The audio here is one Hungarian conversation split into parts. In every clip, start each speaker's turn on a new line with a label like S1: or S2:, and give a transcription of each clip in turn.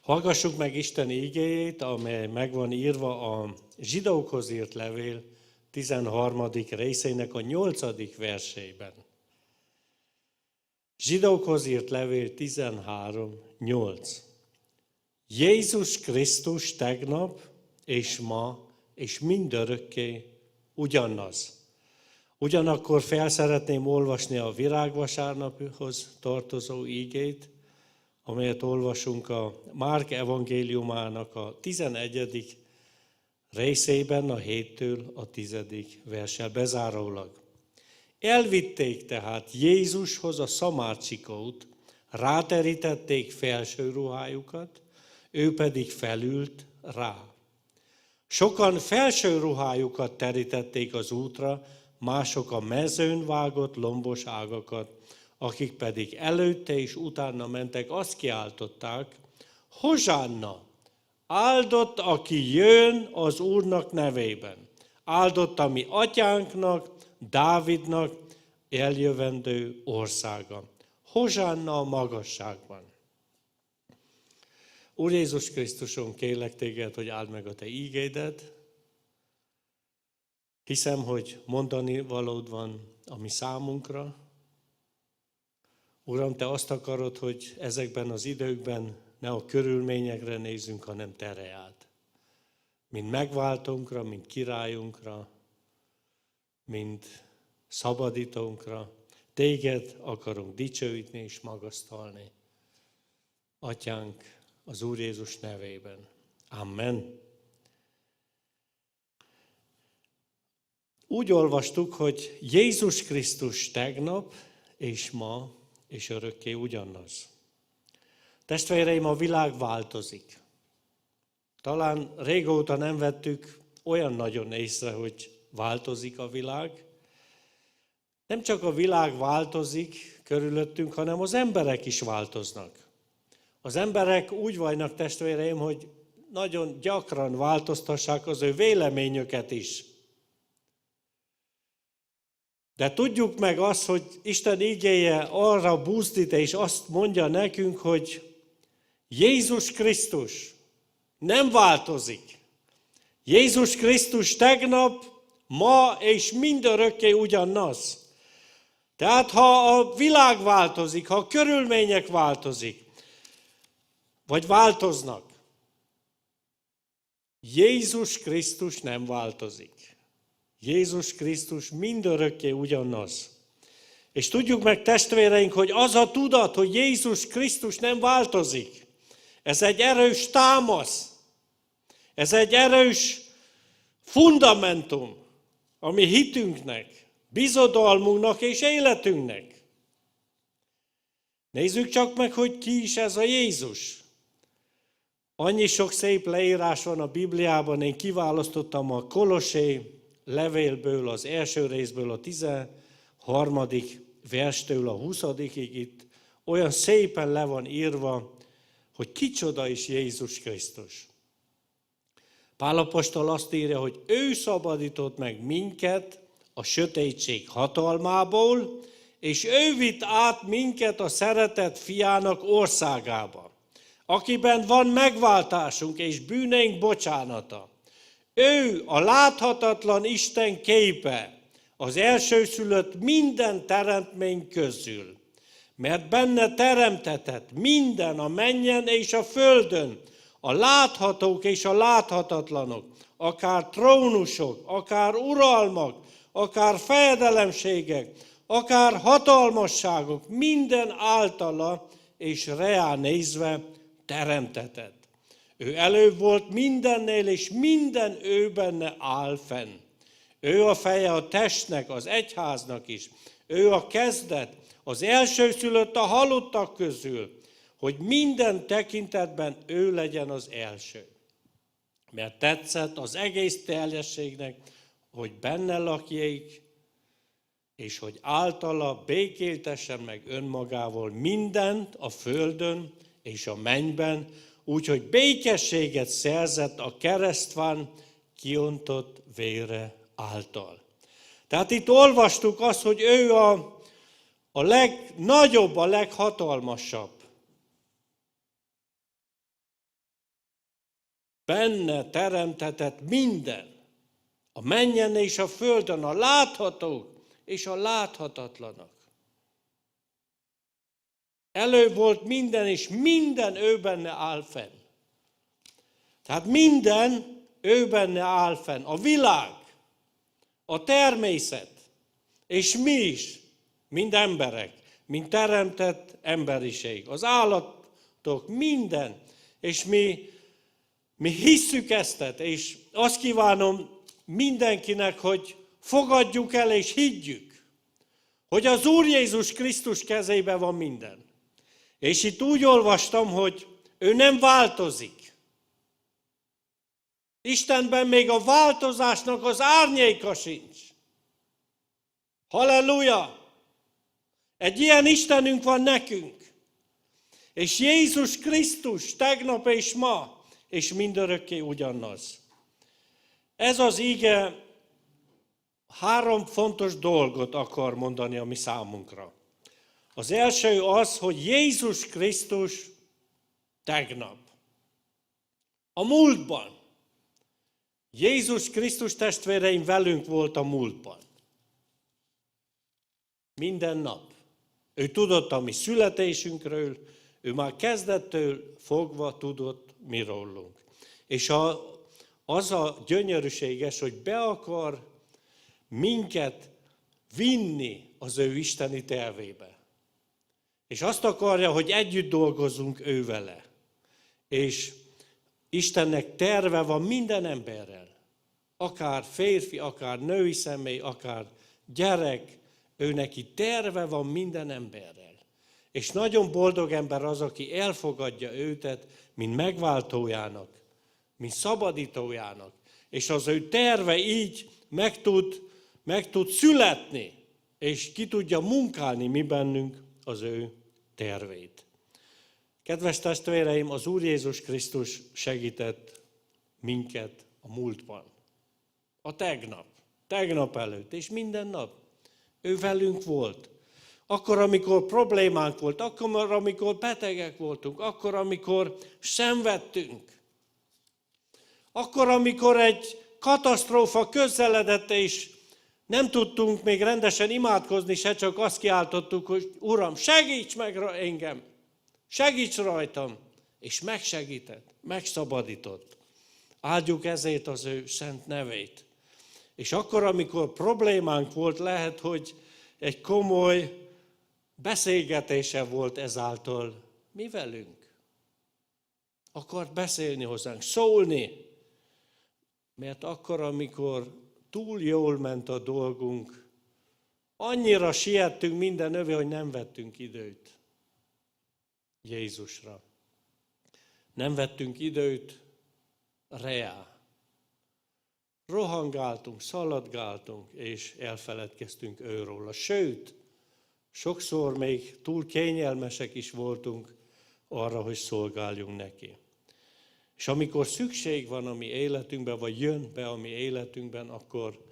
S1: Hallgassuk meg Isten igéjét, amely meg van írva a Zsidókhoz írt levél 13. részének a 8. versében. Zsidókhoz írt levél 13.8. Jézus Krisztus tegnap és ma és mindörökké ugyanaz. Ugyanakkor fel szeretném olvasni a virágvasárnaphoz tartozó igét, amelyet olvasunk a Márk evangéliumának a 11. részében, a 7-től a 10. verssel bezárólag. Elvitték tehát Jézushoz a szamárcsikót, ráterítették felső ruhájukat, ő pedig felült rá. Sokan felső ruhájukat terítették az útra, mások a mezőn vágott lombos ágakat, akik pedig előtte és utána mentek, azt kiáltották, Hozsánna, áldott, aki jön az Úrnak nevében. Áldott a mi atyánknak, Dávidnak eljövendő országa. Hozsánna a magasságban. Úr Jézus Krisztuson, kérlek téged, hogy áld meg a te ígédet. Hiszem, hogy mondani valód van a mi számunkra. Uram, te azt akarod, hogy ezekben az időkben ne a körülményekre nézzünk, hanem te reád. Mint megváltónkra, mint királyunkra, mint szabadítónkra. Téged akarunk dicsőítni és magasztalni. Atyánk, az Úr Jézus nevében. Amen. Úgy olvastuk, hogy Jézus Krisztus tegnap és ma és örökké ugyanaz. Testvéreim, a világ változik. Talán régóta nem vettük olyan nagyon észre, hogy változik a világ. Nem csak a világ változik körülöttünk, hanem az emberek is változnak. Az emberek úgy vannak, testvéreim, hogy nagyon gyakran változtassák az ő véleményüket is. De tudjuk meg azt, hogy Isten igéje arra buzdít, és azt mondja nekünk, hogy Jézus Krisztus nem változik. Jézus Krisztus tegnap, ma és mindörökké ugyanaz. Tehát ha a világ változik, ha a körülmények változik, vagy változnak, Jézus Krisztus nem változik. Jézus Krisztus mindörökké ugyanaz. És tudjuk meg, testvéreink, hogy az a tudat, hogy Jézus Krisztus nem változik, ez egy erős támasz, ez egy erős fundamentum a mi hitünknek, bizodalmunknak és életünknek. Nézzük csak meg, hogy ki is ez a Jézus. Annyi sok szép leírás van a Bibliában, én kiválasztottam a Kolossé levélből, az első részből, a 13. verstől a 20. itt olyan szépen le van írva, hogy kicsoda is Jézus Krisztus. Pál apostol azt írja, hogy ő szabadított meg minket a sötétség hatalmából, és ő vitt át minket a szeretett fiának országába, akiben van megváltásunk és bűneink bocsánata. Ő a láthatatlan Isten képe, az elsőszülött minden teremtmény közül, mert benne teremtetett minden a mennyen és a földön, a láthatók és a láthatatlanok, akár trónusok, akár uralmak, akár fejedelemségek, akár hatalmasságok, minden általa és reá nézve teremtetett. Ő előbb volt mindennél, és minden ő benne áll fenn. Ő a feje a testnek, az egyháznak is. Ő a kezdet, az elsőszülött a halottak közül, hogy minden tekintetben ő legyen az első. Mert tetszett az egész teljességnek, hogy benne lakjék, és hogy általa békéltessen meg önmagával mindent a földön és a mennyben, úgyhogy békességet szerzett a keresztván kiontott vére által. Tehát itt olvastuk azt, hogy ő a legnagyobb, a leghatalmasabb. benne teremtetett minden, a mennyen és a földön, a láthatók és a láthatatlanak. Elő volt minden, és minden ő benne áll fenn. Tehát minden ő benne áll fenn. A világ, a természet, és mi is, mind emberek, mind teremtett emberiség, az állatok, minden, és mi hisszük ezt, és azt kívánom mindenkinek, hogy fogadjuk el és higgyük, hogy az Úr Jézus Krisztus kezében van minden. És itt úgy olvastam, hogy ő nem változik. Istenben még a változásnak az árnyéka sincs. Halleluja! Egy ilyen Istenünk van nekünk. És Jézus Krisztus tegnap és ma, és mindörökké ugyanaz. Ez az ige 3 fontos dolgot akar mondani a mi számunkra. Az első az, hogy Jézus Krisztus tegnap. A múltban. Jézus Krisztus, testvéreim, velünk volt a múltban. Minden nap. Ő tudott a mi születésünkről, ő már kezdettől fogva tudott mi rólunk. És az a gyönyörűséges, hogy be akar minket vinni az ő isteni tervébe. És azt akarja, hogy együtt dolgozzunk ő vele. És Istennek terve van minden emberrel. Akár férfi, akár női személy, akár gyerek, ő neki terve van minden emberrel. És nagyon boldog ember az, aki elfogadja őtet, mint megváltójának, mint szabadítójának. És az ő terve így meg tud születni, és ki tudja munkálni mi bennünk az ő tervét. Kedves testvéreim, az Úr Jézus Krisztus segített minket a múltban. A tegnap előtt, és minden nap. Ő velünk volt. Akkor, amikor problémánk volt, akkor, amikor betegek voltunk, akkor, amikor szenvedtünk. Akkor, amikor egy katasztrófa közeledett, és nem tudtunk még rendesen imádkozni, se csak azt kiáltottuk, hogy Uram, segíts meg engem, segíts rajtam, és megsegített, megszabadított. Áldjuk ezért az ő szent nevét. És akkor, amikor problémánk volt, lehet, hogy egy komoly beszélgetése volt ezáltal mi velünk. Akart beszélni hozzánk, szólni. Mert akkor, amikor túl jól ment a dolgunk, annyira siettünk minden övé, hogy nem vettünk időt Jézusra. Nem vettünk időt reá. Rohangáltunk, szaladgáltunk, és elfeledkeztünk őróla. Sőt, sokszor még túl kényelmesek is voltunk arra, hogy szolgáljunk neki. És amikor szükség van a mi életünkben, vagy jön be a mi életünkben, akkor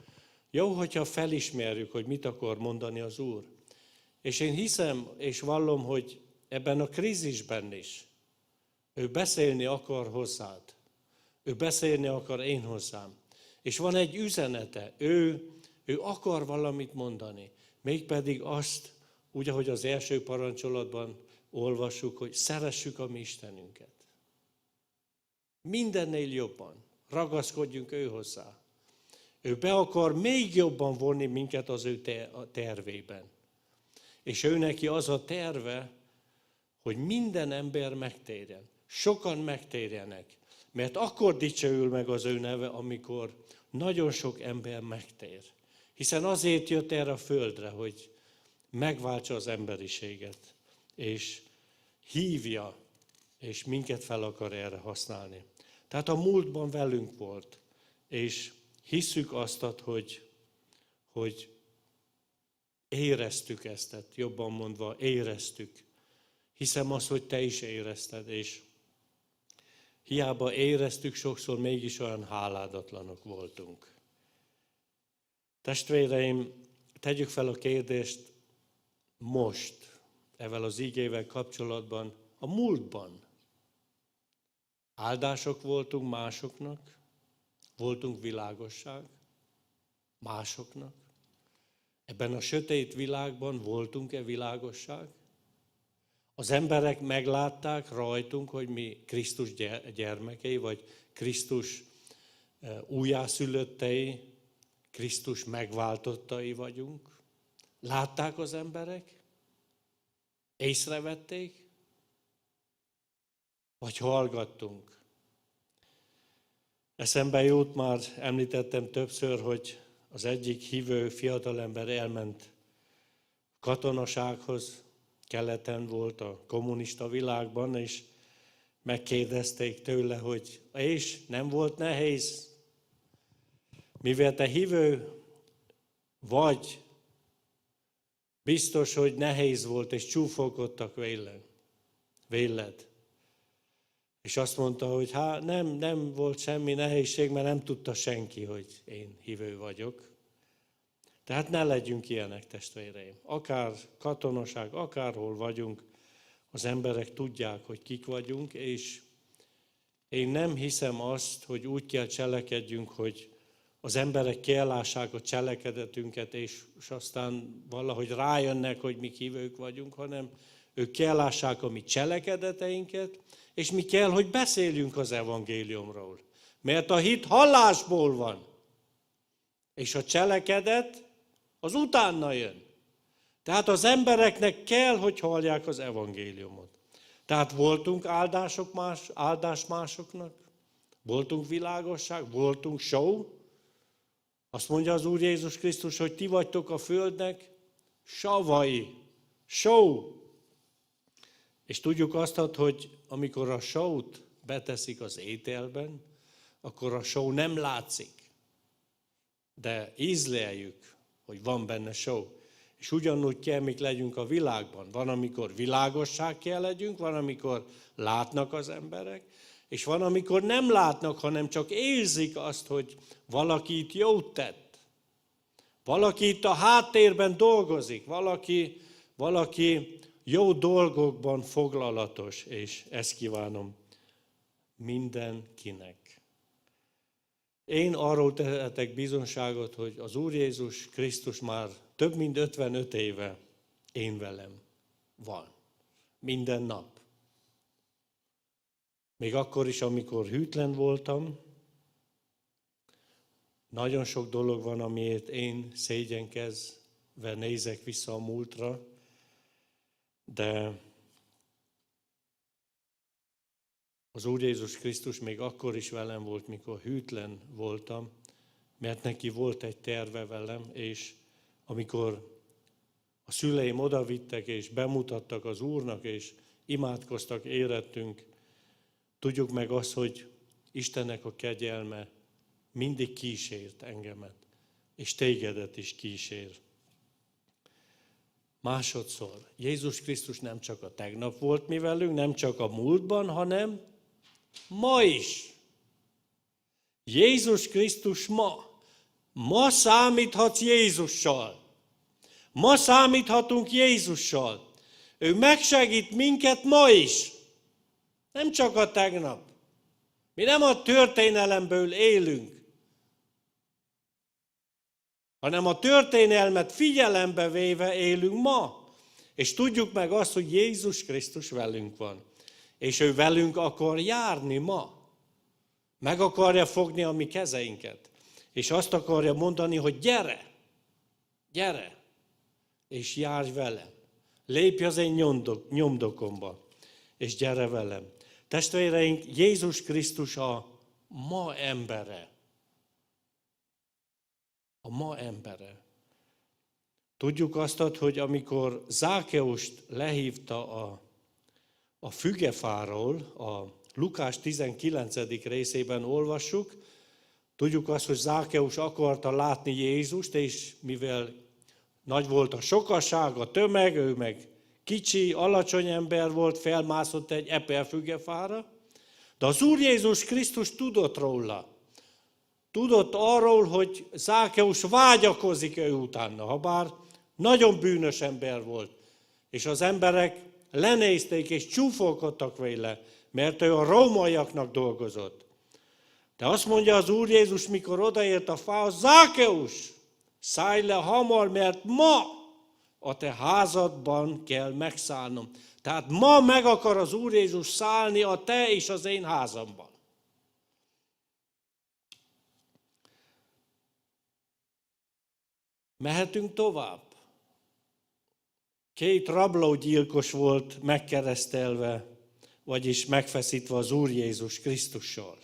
S1: jó, hogyha felismerjük, hogy mit akar mondani az Úr. És én hiszem, és vallom, hogy ebben a krízisben is ő beszélni akar hozzád. Ő beszélni akar én hozzám. És van egy üzenete, ő akar valamit mondani. Mégpedig azt, úgy, ahogy az első parancsolatban olvassuk, hogy szeressük a mi Istenünket. Mindennél jobban ragaszkodjunk ő hozzá. Ő be akar még jobban vonni minket az ő tervében. És ő neki az a terve, hogy minden ember megtérjen. Sokan megtérjenek. Mert akkor dicsőül meg az ő neve, amikor nagyon sok ember megtér. Hiszen azért jött erre a földre, hogy megváltsa az emberiséget. És hívja, és minket fel akar erre használni. Tehát a múltban velünk volt, és hisszük azt, hogy éreztük ezt, jobban mondva éreztük. Hiszem azt, hogy te is érezted, és hiába éreztük, sokszor mégis olyan háládatlanok voltunk. Testvéreim, tegyük fel a kérdést most, ezzel az ígével kapcsolatban, a múltban. Áldások voltunk másoknak, voltunk világosság másoknak. Ebben a sötét világban voltunk-e világosság? Az emberek meglátták rajtunk, hogy mi Krisztus gyermekei, vagy Krisztus újjászülöttei, Krisztus megváltottai vagyunk. Látták az emberek? Észrevették? Vagy hallgattunk? Eszembe jut, már említettem többször, hogy az egyik hívő fiatalember elment katonasághoz, keleten volt a kommunista világban, és megkérdezték tőle, hogy és nem volt nehéz, mivel te hívő vagy, biztos, hogy nehéz volt, és csúfolkodtak véled. És azt mondta, hogy nem volt semmi nehézség, mert nem tudta senki, hogy én hívő vagyok. Tehát ne legyünk ilyenek, testvéreim. Akár katonaság, akárhol vagyunk, az emberek tudják, hogy kik vagyunk, és én nem hiszem azt, hogy úgy kell cselekedjünk, hogy az emberek kiellássák a cselekedetünket, és aztán valahogy rájönnek, hogy mi hívők vagyunk, hanem ők kiellássák a mi cselekedeteinket, és mi kell, hogy beszéljünk az evangéliumról. Mert a hit hallásból van, és a cselekedet az utána jön. Tehát az embereknek kell, hogy hallják az evangéliumot. Tehát voltunk áldás másoknak, voltunk világosság, voltunk show. Azt mondja az Úr Jézus Krisztus, hogy ti vagytok a földnek savai. Show. És tudjuk azt, hogy amikor a sót beteszik az ételben, akkor a só nem látszik. De ízleljük, hogy van benne só. És ugyanúgy kell, mik legyünk a világban. Van, amikor világosság kell legyünk, van, amikor látnak az emberek, és van, amikor nem látnak, hanem csak érzik azt, hogy valaki itt jót tett. Valaki itt a háttérben dolgozik, valaki jó dolgokban foglalatos, és ezt kívánom mindenkinek. Én arról tehetek bizonságot, hogy az Úr Jézus Krisztus már több mint 55 éve én velem van. Minden nap. Még akkor is, amikor hűtlen voltam, nagyon sok dolog van, amiért én szégyenkezve nézek vissza a múltra, de az Úr Jézus Krisztus még akkor is velem volt, mikor hűtlen voltam, mert neki volt egy terve velem, és amikor a szüleim odavittek és bemutattak az Úrnak, és imádkoztak, érettünk, tudjuk meg azt, hogy Istennek a kegyelme mindig kísért engemet, és tégedet is kísér. Másodszor, Jézus Krisztus nem csak a tegnap volt mi velünk, nem csak a múltban, hanem ma is. Jézus Krisztus ma számíthatsz Jézussal. Ma számíthatunk Jézussal. Ő megsegít minket ma is. Nem csak a tegnap. Mi nem a történelemből élünk, hanem a történelmet figyelembe véve élünk ma. És tudjuk meg azt, hogy Jézus Krisztus velünk van. És ő velünk akar járni ma. Meg akarja fogni a mi kezeinket. És azt akarja mondani, hogy gyere, és járj velem. Lépj az én nyomdokomba, és gyere velem. Testvéreink, Jézus Krisztus a ma embere. A ma embere. Tudjuk azt, hogy amikor Zákeust lehívta a fügefáról, a Lukás 19. részében olvassuk, tudjuk azt, hogy Zákeus akarta látni Jézust, és mivel nagy volt a sokaság, a tömeg, ő meg kicsi, alacsony ember volt, felmászott egy epelfügefára, de az Úr Jézus Krisztus tudott róla. Tudott arról, hogy Zákeus vágyakozik ő utána, habár nagyon bűnös ember volt, és az emberek lenézték és csúfolkodtak vele, mert ő a rómaiaknak dolgozott. De azt mondja az Úr Jézus, mikor odaért a fához, Zákeus, szállj le hamar, mert ma a te házadban kell megszállnom. Tehát ma meg akar az Úr Jézus szállni a te és az én házamban. Mehetünk tovább. 2 rablógyilkos volt megkeresztelve, vagyis megfeszítve az Úr Jézus Krisztussal.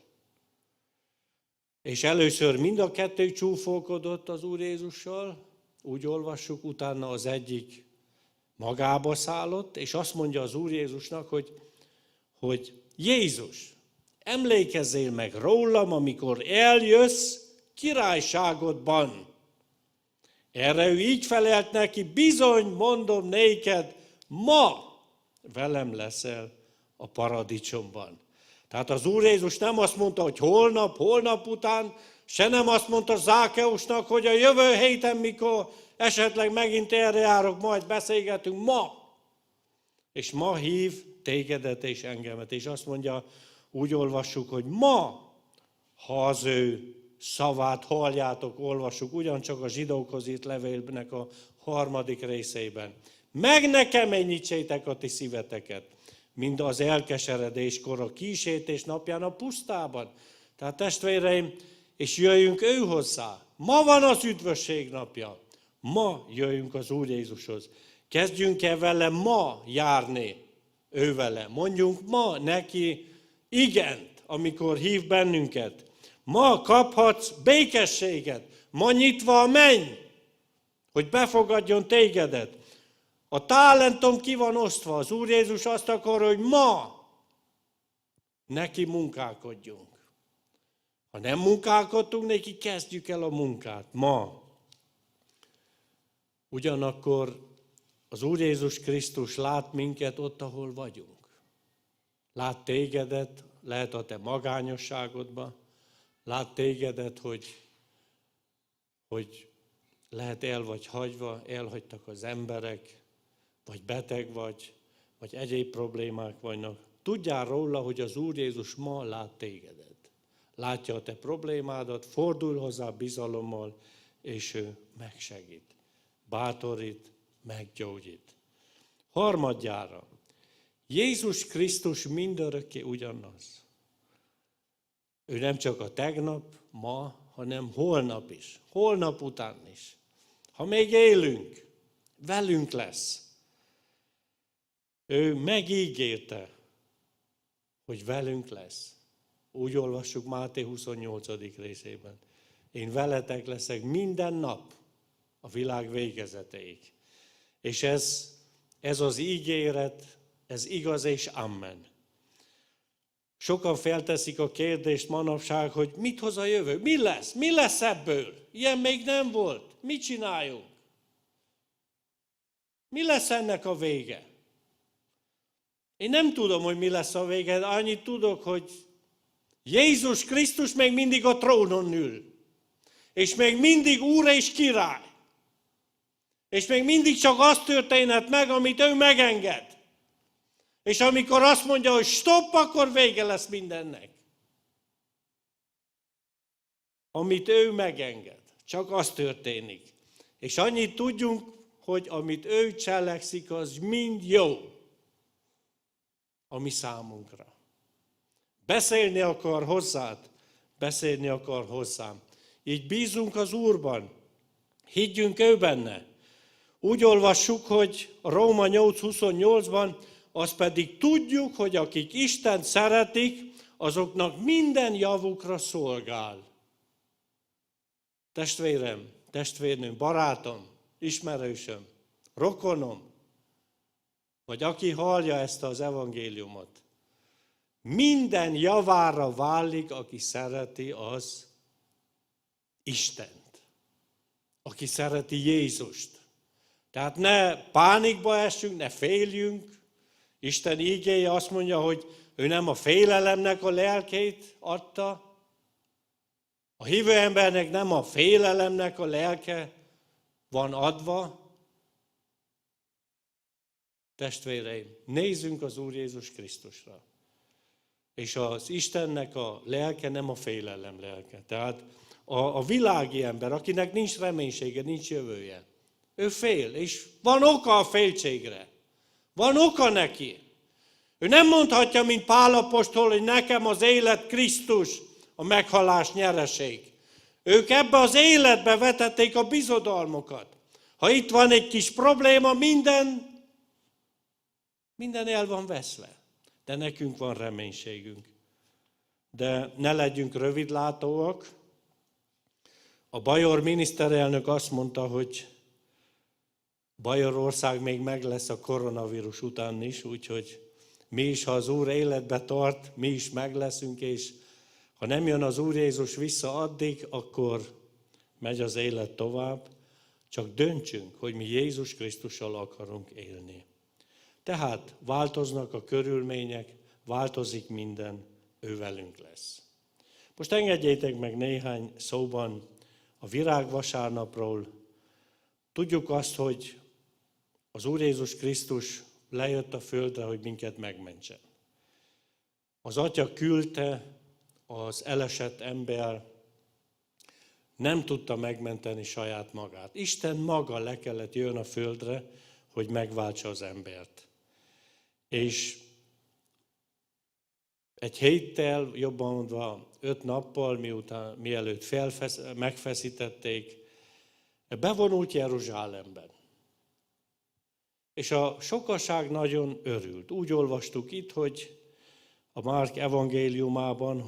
S1: És először mind a 2 csúfolkodott az Úr Jézussal, úgy olvassuk, utána az egyik magába szállott, és azt mondja az Úr Jézusnak, hogy Jézus, emlékezzél meg rólam, amikor eljössz királyságodban. Erre ő így felelt neki, bizony, mondom néked, ma velem leszel a paradicsomban. Tehát az Úr Jézus nem azt mondta, hogy holnap után, se nem azt mondta Zákeusnak, hogy a jövő héten, mikor esetleg megint erre járok, majd beszélgetünk, ma. És ma hív tégedet és engemet. És azt mondja, úgy olvassuk, hogy ma, ha az ő szavát halljátok, olvassuk, ugyancsak a zsidókhoz írt levélnek a 3. részében. Meg ne keményítsétek a ti szíveteket, mind az elkeseredéskor a kísértés napján a pusztában. Tehát testvéreim, és jöjjünk ő hozzá. Ma van az üdvösség napja. Ma jöjjünk az Úr Jézushoz. Kezdjünk el vele ma járni ő vele. Mondjunk ma neki igent, amikor hív bennünket. Ma kaphatsz békességet. Ma nyitva a menny, hogy befogadjon tégedet. A talentom ki van osztva. Az Úr Jézus azt akar, hogy ma neki munkálkodjunk. Ha nem munkálkodtunk neki, kezdjük el a munkát ma. Ugyanakkor az Úr Jézus Krisztus lát minket ott, ahol vagyunk. Lát tégedet, lehet a te magányosságodban, lát tégedet, hogy lehet el vagy hagyva, elhagytak az emberek, vagy beteg vagy egyéb problémák vannak. Tudjál róla, hogy az Úr Jézus ma lát tégedet. Látja a te problémádat, fordul hozzá bizalommal, és ő megsegít, bátorít, meggyógyít. Harmadjára, Jézus Krisztus mindörökké ugyanaz. Ő nem csak a tegnap, ma, hanem holnap is, holnap után is. Ha még élünk, velünk lesz. Ő megígérte, hogy velünk lesz. Úgy olvassuk Máté 28. részében. Én veletek leszek minden nap a világ végezetéig. És ez az ígéret, ez igaz és amen. Sokan felteszik a kérdést manapság, hogy mit hoz a jövő? Mi lesz? Mi lesz ebből? Ilyen még nem volt. Mit csináljunk? Mi lesz ennek a vége? Én nem tudom, hogy mi lesz a vége, de annyit tudok, hogy Jézus Krisztus még mindig a trónon ül. És még mindig Úr és Király. És még mindig csak az történhet meg, amit ő megenged. És amikor azt mondja, hogy stop, akkor vége lesz mindennek. Amit ő megenged, csak az történik. És annyit tudjunk, hogy amit ő cselekszik, az mind jó a mi számunkra. Beszélni akar hozzád, beszélni akar hozzám. Így bízunk az Úrban, higgyünk ő benne. Úgy olvassuk, hogy a Róma 8:28-ban, azt pedig tudjuk, hogy akik Istent szeretik, azoknak minden javukra szolgál. Testvérem, testvérnőm, barátom, ismerősöm, rokonom, vagy aki hallja ezt az evangéliumot, minden javára válik, aki szereti az Istent, aki szereti Jézust. Tehát ne pánikba essünk, ne féljünk. Isten ígéje azt mondja, hogy ő nem a félelemnek a lelkét adta. A hívő embernek nem a félelemnek a lelke van adva. Testvéreim, nézzünk az Úr Jézus Krisztusra. És az Istennek a lelke nem a félelem lelke. Tehát a világi ember, akinek nincs reménysége, nincs jövője, ő fél, és van oka a féltségre. Van oka neki. Ő nem mondhatja, mint Pál apostol, hogy nekem az élet Krisztus, a meghalás nyereség. Ők ebbe az életbe vetették a bizodalmukat. Ha itt van egy kis probléma, minden el van veszve. De nekünk van reménységünk. De ne legyünk rövidlátóak. A bajor miniszterelnök azt mondta, hogy Bajorország még meg lesz a koronavírus után is, úgyhogy mi is, ha az Úr életbe tart, mi is meg leszünk, és ha nem jön az Úr Jézus vissza addig, akkor megy az élet tovább. Csak döntsünk, hogy mi Jézus Krisztussal akarunk élni. Tehát változnak a körülmények, változik minden, ő velünk lesz. Most engedjétek meg néhány szóban a virágvasárnapról. Tudjuk azt, hogy az Úr Jézus Krisztus lejött a földre, hogy minket megmentsen. Az Atya küldte, az elesett ember nem tudta megmenteni saját magát. Isten maga le kellett jön a földre, hogy megváltsa az embert. És egy héttel, jobban mondva 5 nappal, mielőtt megfeszítették, bevonult Jeruzsálemben. És a sokaság nagyon örült. Úgy olvastuk itt, hogy a Márk evangéliumában,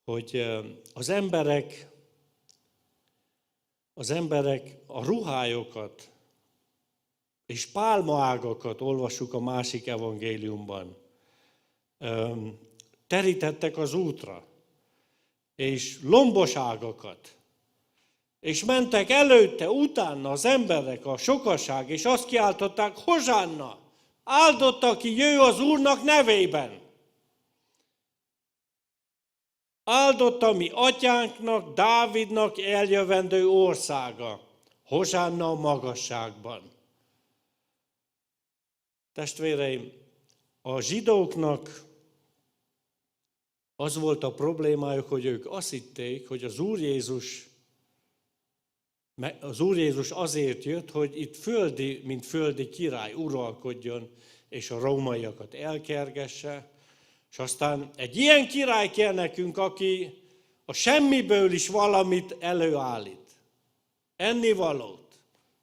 S1: hogy az emberek a ruhájukat és pálmaágakat, olvassuk a másik evangéliumban, terítettek az útra, és lombos ágakat, és mentek előtte, utána az emberek, a sokaság, és azt kiáltották, Hozsánna, áldott, aki jöjj az Úrnak nevében. Áldott a mi atyánknak, Dávidnak eljövendő országa, Hozsánna a magasságban. Testvéreim, a zsidóknak az volt a problémájuk, hogy ők azt hitték, hogy az Úr Jézus azért jött, hogy itt mint földi király uralkodjon, és a rómaiakat elkergesse, és aztán egy ilyen király kell nekünk, aki a semmiből is valamit előállít. Ennivalót,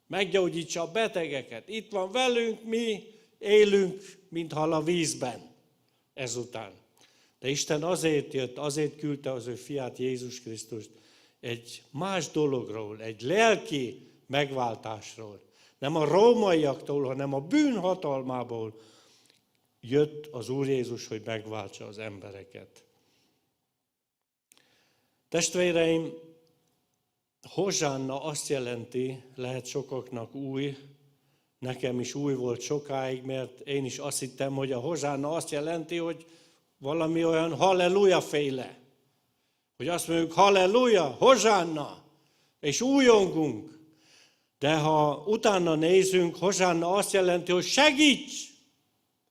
S1: meggyógyítsa a betegeket. Itt van velünk, mi élünk, mint hal a vízben ezután. De Isten azért jött, azért küldte az ő fiát Jézus Krisztust egy más dologról, egy lelki megváltásról. Nem a rómaiaktól, hanem a bűn hatalmából jött az Úr Jézus, hogy megváltsa az embereket. Testvéreim, Hozsánna azt jelenti, lehet sokaknak új, nekem is új volt sokáig, mert én is azt hittem, hogy a Hozsánna azt jelenti, hogy valami olyan halleluja féle. Hogy azt mondjuk, halleluja, Hozsánna, és újongunk. De ha utána nézünk, Hozsánna azt jelenti, hogy segíts!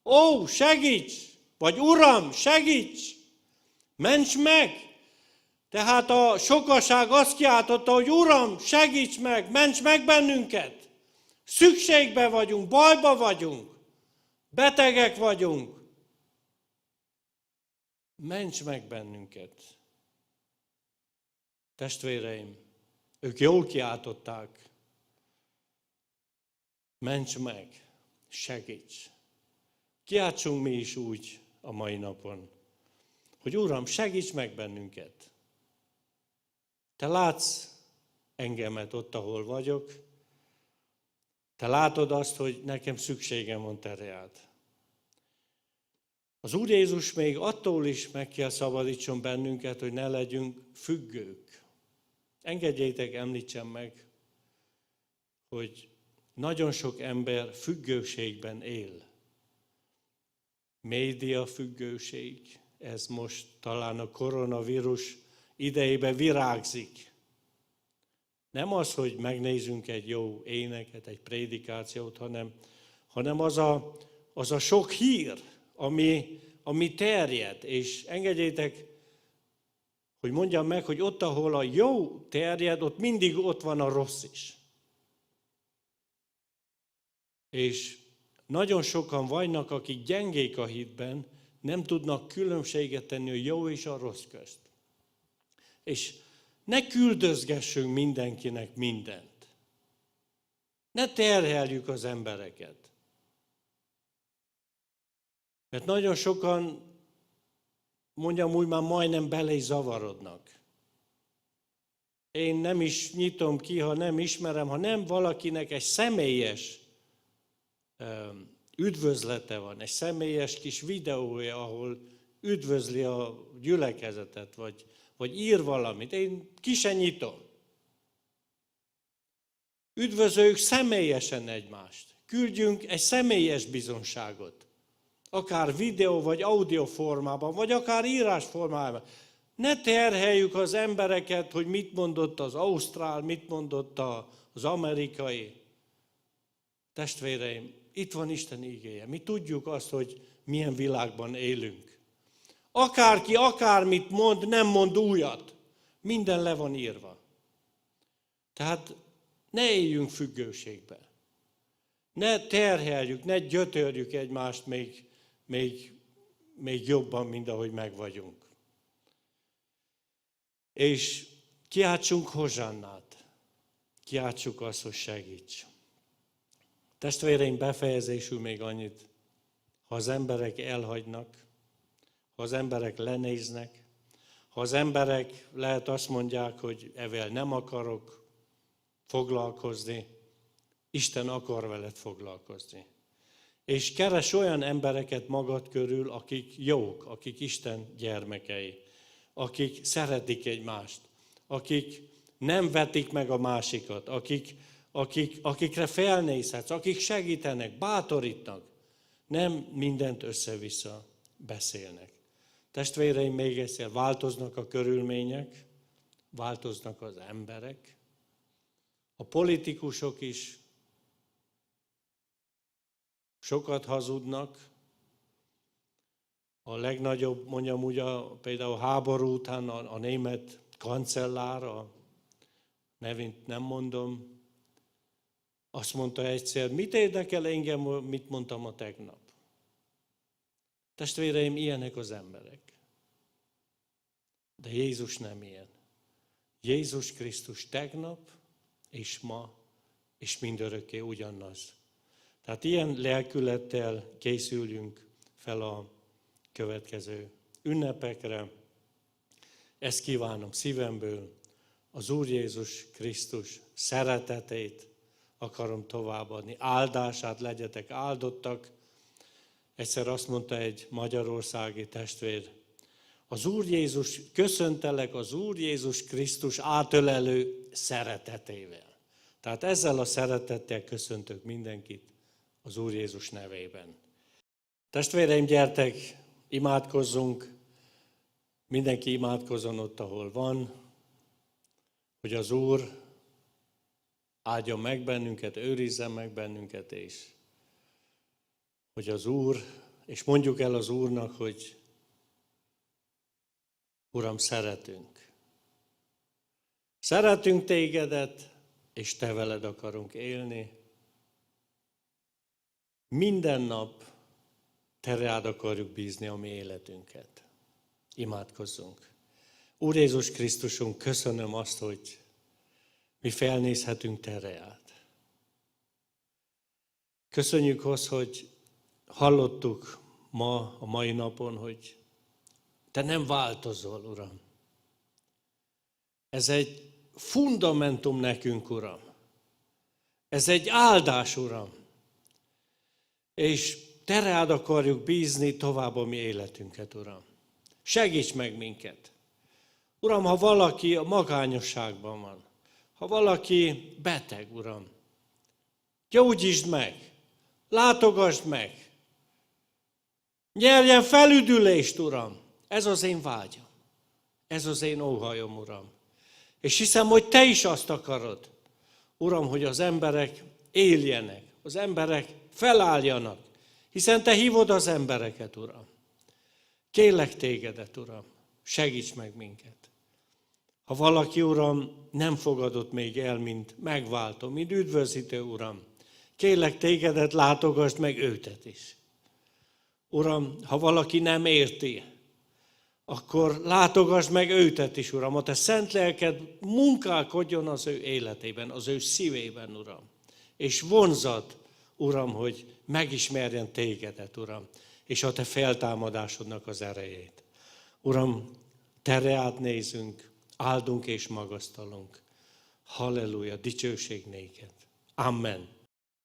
S1: Ó, segíts! Vagy Uram, segíts! Ments meg! Tehát a sokaság azt kiáltotta, hogy Uram, segíts meg, ments meg bennünket! Szükségbe vagyunk, bajba vagyunk, betegek vagyunk. Ments meg bennünket! Testvéreim, ők jól kiáltották. Ments meg, segíts! Kiáltsunk mi is úgy a mai napon, hogy Uram, segíts meg bennünket! Te látsz engemet ott, ahol vagyok. Te látod azt, hogy nekem szükségem van te reád. Az Úr Jézus még attól is meg kell szabadítson bennünket, hogy ne legyünk függők. Engedjétek, említsem meg, hogy nagyon sok ember függőségben él. Média függőség, ez most talán a koronavírus idejében virágzik. Nem az, hogy megnézzünk egy jó éneket, egy prédikációt, hanem az a sok hír, ami ami terjed, és engedjétek, hogy mondjam meg, hogy ott, ahol a jó terjed, ott mindig ott van a rossz is. És nagyon sokan vannak, akik gyengék a hitben, nem tudnak különbséget tenni a jó és a rossz közt. És ne küldözgessünk mindenkinek mindent. Ne terheljük az embereket. Mert nagyon sokan, mondjam úgy, már majdnem bele is zavarodnak. Én nem is nyitom ki, ha nem ismerem, ha nem valakinek egy személyes üdvözlete van, egy személyes kis videója, ahol üdvözli a gyülekezetet, vagy ír valamit. Én ki sem nyitom. Üdvözöljük személyesen egymást. Küldjünk egy személyes bizonságot. Akár videó, vagy audio formában, vagy akár írás formában. Ne terheljük az embereket, hogy mit mondott az ausztrál, mit mondott az amerikai. Testvéreim, itt van Isten igéje. Mi tudjuk azt, hogy milyen világban élünk. Akárki akármit mond, nem mond újat. Minden le van írva. Tehát ne éljünk függőségbe. Ne terheljük, ne gyötörjük egymást még jobban, mint ahogy meg vagyunk. És kiáltsunk hozsannát. Kiáltsuk azt, hogy segíts. Testvéreim, befejezésül még annyit. Ha az emberek elhagynak, ha az emberek lenéznek, ha az emberek lehet azt mondják, hogy evel nem akarok foglalkozni, Isten akar veled foglalkozni. És keres olyan embereket magad körül, akik jók, akik Isten gyermekei, akik szeretik egymást, akik nem vetik meg a másikat, akikre felnézhetsz, akik segítenek, bátorítnak, nem mindent össze-vissza beszélnek. Testvéreim, még egyszer, változnak a körülmények, változnak az emberek, a politikusok is sokat hazudnak. A legnagyobb, mondjam úgy, például a háború után a német kancellár, a nevét nem mondom, azt mondta egyszer, mit érdekel engem, mit mondtam a tegnap. Testvéreim, ilyenek az emberek. De Jézus nem ilyen. Jézus Krisztus tegnap és ma és mindörökké ugyanaz. Tehát ilyen lelkülettel készüljünk fel a következő ünnepekre. Ezt kívánom szívemből, az Úr Jézus Krisztus szeretetét akarom továbbadni, áldását, legyetek áldottak. Egyszer azt mondta egy magyarországi testvér, az Úr Jézus, köszöntelek az Úr Jézus Krisztus átölelő szeretetével. Tehát ezzel a szeretettel köszöntök mindenkit az Úr Jézus nevében. Testvéreim, gyertek, imádkozzunk, mindenki imádkozzon ott, ahol van, hogy az Úr áldjon meg bennünket, őrizzen meg bennünket, és hogy az Úr, és mondjuk el az Úrnak, hogy Uram, szeretünk. Szeretünk tégedet, és te veled akarunk élni. Minden nap te rád akarjuk bízni a mi életünket. Imádkozzunk. Úr Jézus Krisztusunk, köszönöm azt, hogy mi felnézhetünk te rád. Köszönjük azt, hogy hallottuk ma, a mai napon, hogy te nem változol, Uram. Ez egy fundamentum nekünk, Uram. Ez egy áldás, Uram. És te rád akarjuk bízni tovább a mi életünket, Uram. Segíts meg minket. Uram, ha valaki a magányosságban van, ha valaki beteg, Uram, gyógyítsd meg, látogasd meg, nyerjen felüdülést, Uram. Ez az én vágyam, ez az én óhajom, Uram. És hiszem, hogy te is azt akarod, Uram, hogy az emberek éljenek, az emberek felálljanak, hiszen te hívod az embereket, Uram. Kérlek tégedet, Uram, segíts meg minket. Ha valaki, Uram, nem fogadott még el, mint megváltó, mint üdvözítő, Uram, kérlek tégedet, látogasd meg őtet is. Uram, ha valaki nem érti, akkor látogasd meg őtet is, Uram. A te szent lelked munkálkodjon az ő életében, az ő szívében, Uram. És vonzad, Uram, hogy megismerjen tégedet, Uram, és a te feltámadásodnak az erejét. Uram, te reád nézünk, áldunk és magasztalunk. Halleluja, dicsőség néked. Amen.